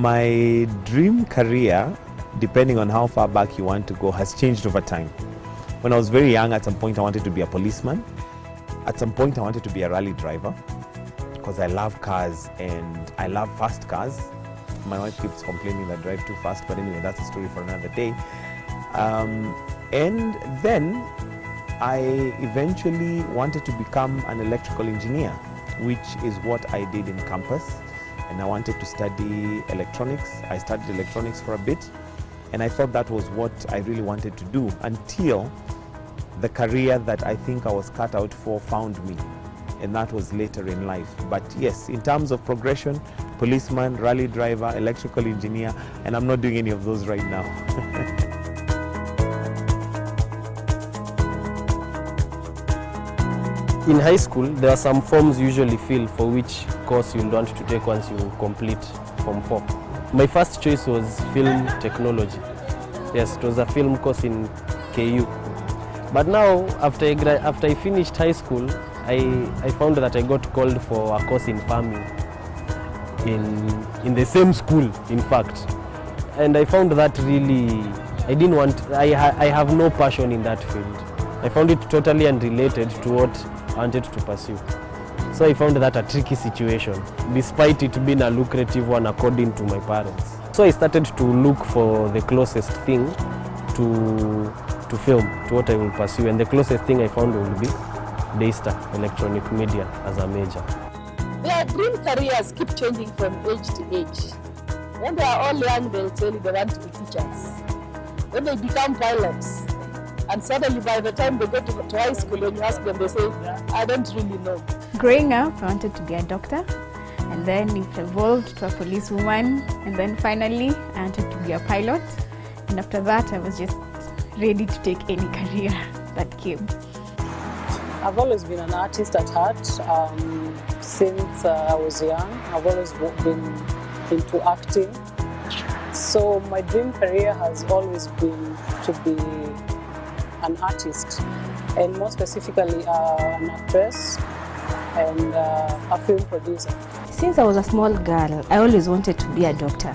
My dream career, depending on how far back you want to go, has changed over time. When I was very young, at some point I wanted to be a policeman. At some point I wanted to be a rally driver because I love cars and I love fast cars. My wife keeps complaining that I drive too fast, but anyway, that's a story for another day. And then I eventually wanted to become an electrical engineer, which is what I did in campus. And I wanted to study electronics. I studied electronics for a bit, and I thought that was what I really wanted to do until the career that I think I was cut out for found me, and that was later in life. But yes, in terms of progression, policeman, rally driver, electrical engineer, and I'm not doing any of those right now. In high school, there are some forms you usually fill for which course you'll want to take once you complete Form 4. My first choice was film technology. Yes, it was a film course in KU. But now, after I finished high school, I found that I got called for a course in farming in the same school, in fact. And I found that really, I have no passion in that field. I found it totally unrelated to what I wanted to pursue. So I found that a tricky situation, despite it being a lucrative one according to my parents. So I started to look for the closest thing to film, to what I will pursue, and the closest thing I found will be Daystar, electronic media, as a major. Their dream careers keep changing from age to age. When they are all young, they'll tell you they want to be teachers. When they become pilots, and suddenly by the time they get to high school, when you ask them, they say, I don't really know. Growing up, I wanted to be a doctor, and then it evolved to a policewoman, and then finally I wanted to be a pilot, and after that I was just ready to take any career that came. I've always been an artist at heart. Since I was young, I've always been into acting. So my dream career has always been to be an artist, and more specifically an actress and a film producer. Since I was a small girl, I always wanted to be a doctor,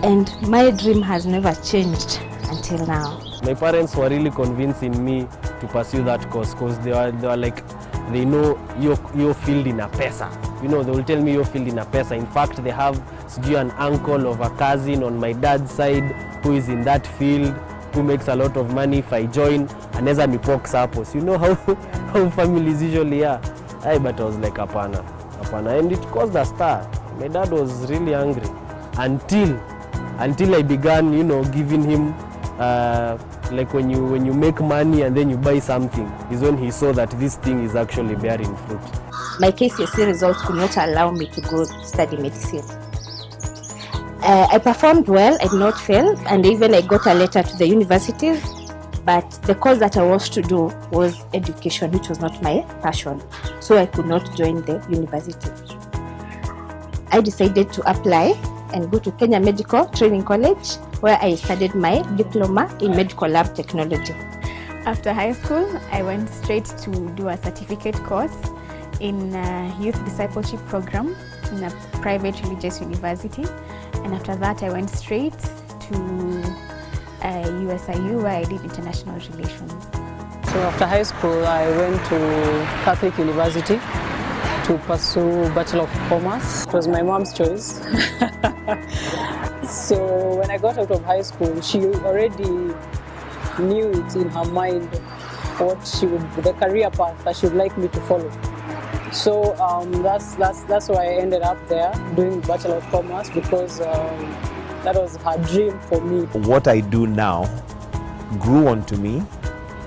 and my dream has never changed until now. My parents were really convincing me to pursue that course because they were like, they know your field in a pesa. You know, they will tell me your field in a pesa. In fact, they have an uncle or a cousin on my dad's side who is in that field, who makes a lot of money. If I join, anaweza nipoke suppose. You know how families usually are. But I was like, apana. And it caused a stir. My dad was really angry until I began, you know, giving him like when you make money and then you buy something, is when he saw that this thing is actually bearing fruit. My KCSE results could not allow me to go study medicine. I performed well, I did not fail, and even I got a letter to the universities, but the course that I was to do was education, which was not my passion, so I could not join the university. I decided to apply and go to Kenya Medical Training College, where I studied my diploma in medical lab technology. After high school, I went straight to do a certificate course in a youth discipleship program in a private religious university. And after that, I went straight to USIU, where I did international relations. So after high school, I went to Catholic University to pursue Bachelor of Commerce. It was my mom's choice. So when I got out of high school, she already knew it in her mind what the career path that she would like me to follow. So that's why I ended up there doing Bachelor of Commerce, because that was her dream for me. What I do now grew onto me,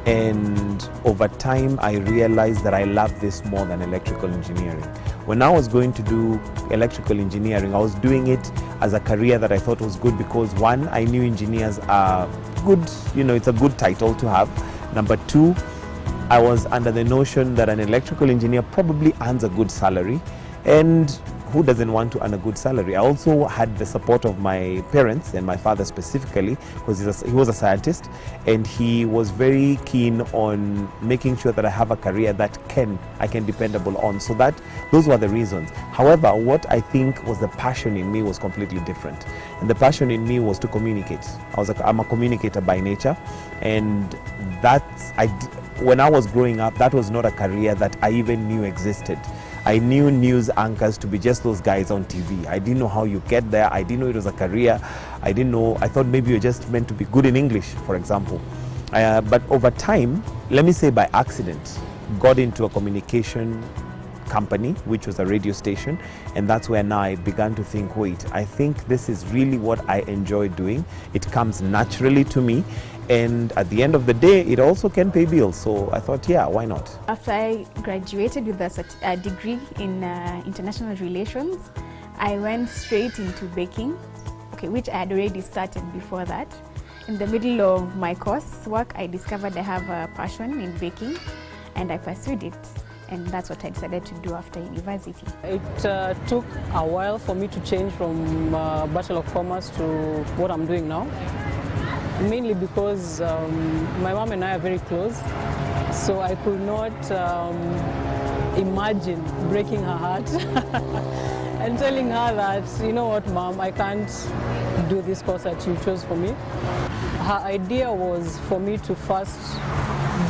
and over time I realized that I love this more than electrical engineering. When I was going to do electrical engineering, I was doing it as a career that I thought was good because, one, I knew engineers are good, you know, it's a good title to have. Number two, I was under the notion that an electrical engineer probably earns a good salary. And who doesn't want to earn a good salary? I also had the support of my parents and my father specifically, because he was a scientist, and he was very keen on making sure that I have a career that I can dependable on. So those were the reasons. However, what I think was the passion in me was completely different, and the passion in me was to communicate. I'm a communicator by nature, and when I was growing up, that was not a career that I even knew existed. I knew news anchors to be just those guys on TV. I didn't know how you get there. I didn't know it was a career. I thought maybe you're just meant to be good in English, for example. But over time, let me say by accident, got into a communication company, which was a radio station, and that's where now I began to think, wait, I think this is really what I enjoy doing. It comes naturally to me, and at the end of the day, it also can pay bills. So I thought, yeah, why not? After I graduated with a degree in international relations, I went straight into baking, which I had already started before that. In the middle of my coursework, I discovered I have a passion in baking, and I pursued it. And that's what I decided to do after university. It took a while for me to change from Bachelor of Commerce to what I'm doing now. Mainly because my mom and I are very close, so I could not imagine breaking her heart and telling her that, you know what, Mom, I can't do this course that you chose for me. Her idea was for me to first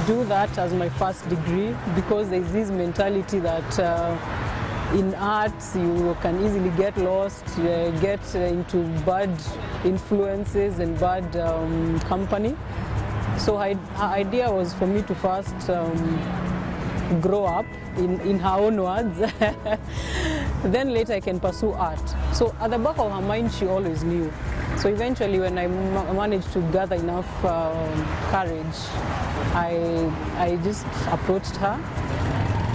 do that as my first degree, because there's this mentality that in arts you can easily get lost, get into bad influences and bad company. So her idea was for me to first grow up, in her own words, then later I can pursue art. So at the back of her mind, she always knew. So eventually, when I managed to gather enough courage, I just approached her,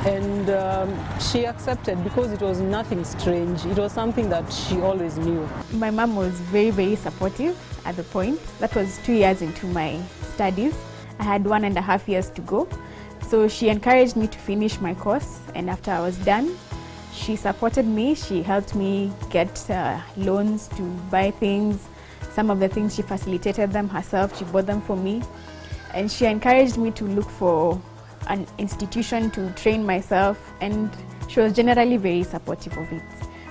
and she accepted, because it was nothing strange. It was something that she always knew. My mom was very, very supportive at the point. That was 2 years into my studies. I had 1.5 years to go. So she encouraged me to finish my course, and after I was done, she supported me. She helped me get loans to buy things. Some of the things she facilitated them herself. She bought them for me. And she encouraged me to look for an institution to train myself, and she was generally very supportive of it.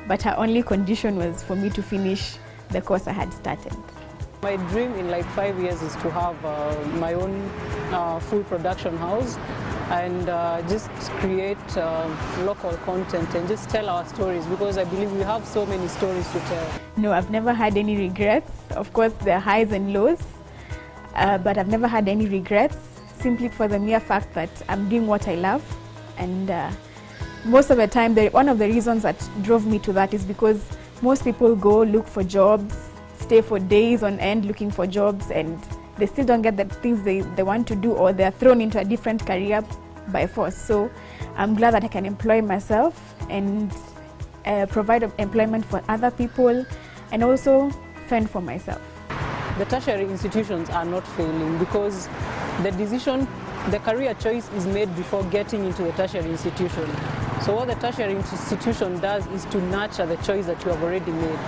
But her only condition was for me to finish the course I had started. My dream in like 5 years is to have my own full production house, and just create local content and just tell our stories, because I believe we have so many stories to tell. No, I've never had any regrets. Of course, there are highs and lows, but I've never had any regrets, simply for the mere fact that I'm doing what I love. And most of the time, one of the reasons that drove me to that is because most people go look for jobs, stay for days on end looking for jobs, and they still don't get the things they want to do, or they're thrown into a different career by force. So I'm glad that I can employ myself and provide employment for other people, and also fend for myself. The tertiary institutions are not failing, because the career choice is made before getting into the tertiary institution. So what the tertiary institution does is to nurture the choice that you have already made.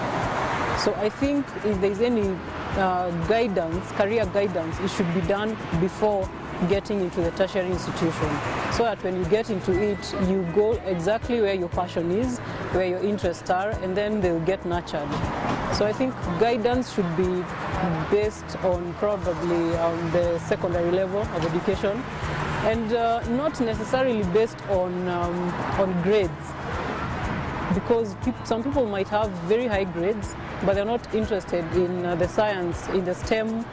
So I think if there's any guidance, career guidance, it should be done before getting into the tertiary institution, so that when you get into it, you go exactly where your passion is, where your interests are, and then they'll get nurtured. So I think guidance should be based on probably the secondary level of education, and not necessarily based on grades. Because some people might have very high grades, but they're not interested in the science, in the STEM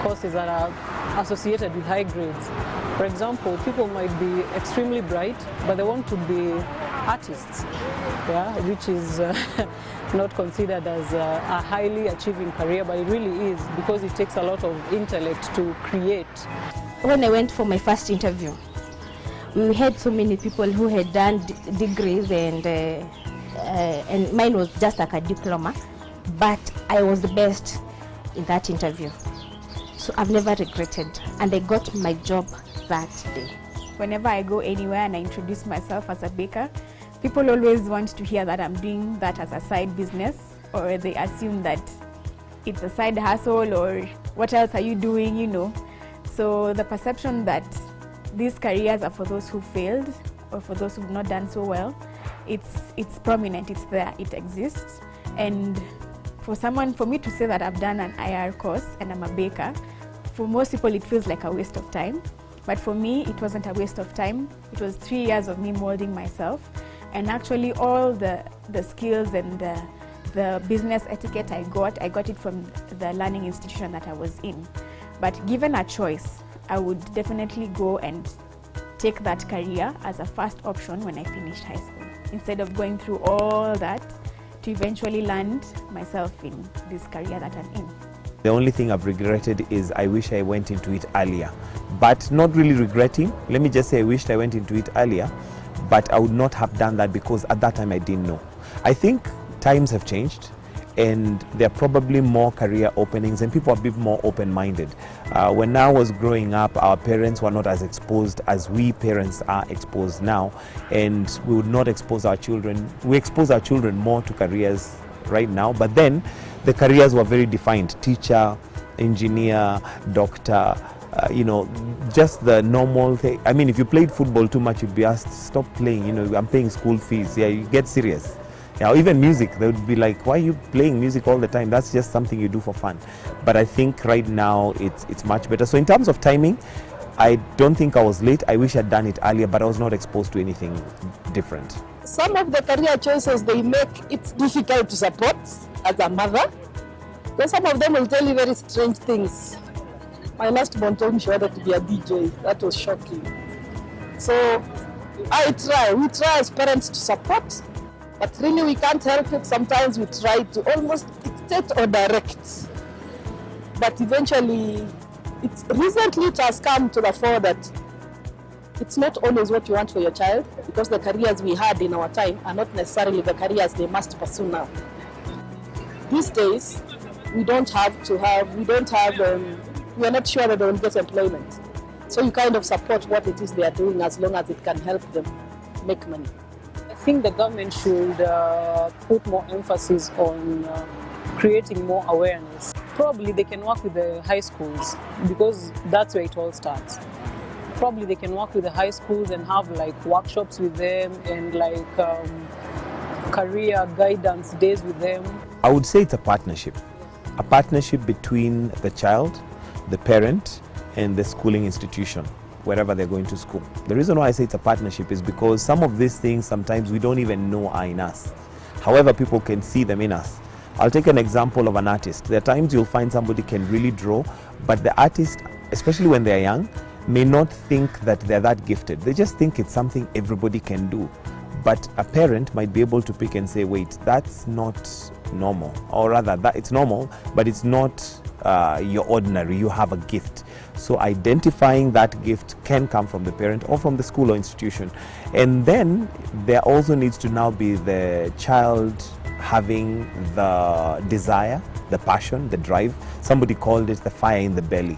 courses that are associated with high grades. For example, people might be extremely bright, but they want to be artists, which is not considered as a highly achieving career, but it really is, because it takes a lot of intellect to create. When I went for my first interview, we had so many people who had done degrees, and mine was just like a diploma, but I was the best in that interview. So I've never regretted, and I got my job that day. Whenever I go anywhere and I introduce myself as a baker, people always want to hear that I'm doing that as a side business, or they assume that it's a side hustle, or what else are you doing, you know. So the perception that these careers are for those who failed or for those who've not done so well, it's prominent, it's there, it exists. And for me to say that I've done an IR course and I'm a baker, for most people it feels like a waste of time. But for me, it wasn't a waste of time. It was 3 years of me molding myself. And actually all the skills and the business etiquette I got it from the learning institution that I was in. But given a choice, I would definitely go and take that career as a first option when I finished high school, instead of going through all that to eventually land myself in this career that I'm in. The only thing I've regretted is I wish I went into it earlier. But not really regretting, let me just say I wished I went into it earlier, but I would not have done that because at that time I didn't know. I think times have changed and there are probably more career openings and people are a bit more open-minded. When I was growing up, our parents were not as exposed as we parents are exposed now, and we would not expose our children. We expose our children more to careers right now, but then the careers were very defined: teacher, engineer, doctor, you know, just the normal thing. I mean, if you played football too much, you'd be asked, stop playing, you know, I'm paying school fees. Yeah, you get serious. Yeah, even music, they would be like, why are you playing music all the time? That's just something you do for fun. But I think right now it's much better. So in terms of timing, I don't think I was late. I wish I'd done it earlier, but I was not exposed to anything different. Some of the career choices they make, it's difficult to support as a mother. Because some of them will tell you very strange things. My last born told me she wanted to be a DJ. That was shocking. So we try as parents to support, but really we can't help it. Sometimes we try to almost dictate or direct. But eventually, recently it has come to the fore that it's not always what you want for your child, because the careers we had in our time are not necessarily the careers they must pursue now. These days, we are not sure that they will get employment. So you kind of support what it is they are doing as long as it can help them make money. I think the government should put more emphasis on creating more awareness. Probably they can work with the high schools because that's where it all starts. Probably they can work with the high schools and have like workshops with them and like career guidance days with them. I would say it's a partnership between the child, the parent, and the schooling institution, wherever they're going to school. The reason why I say it's a partnership is because some of these things sometimes we don't even know are in us. However, people can see them in us. I'll take an example of an artist. There are times you'll find somebody can really draw, but the artist, especially when they're young, may not think that they're that gifted. They just think it's something everybody can do. But a parent might be able to pick and say, wait, that's not normal. Or rather, that it's normal, but it's not your ordinary. You have a gift. So identifying that gift can come from the parent or from the school or institution. And then there also needs to now be the child having the desire, the passion, the drive. Somebody called it the fire in the belly.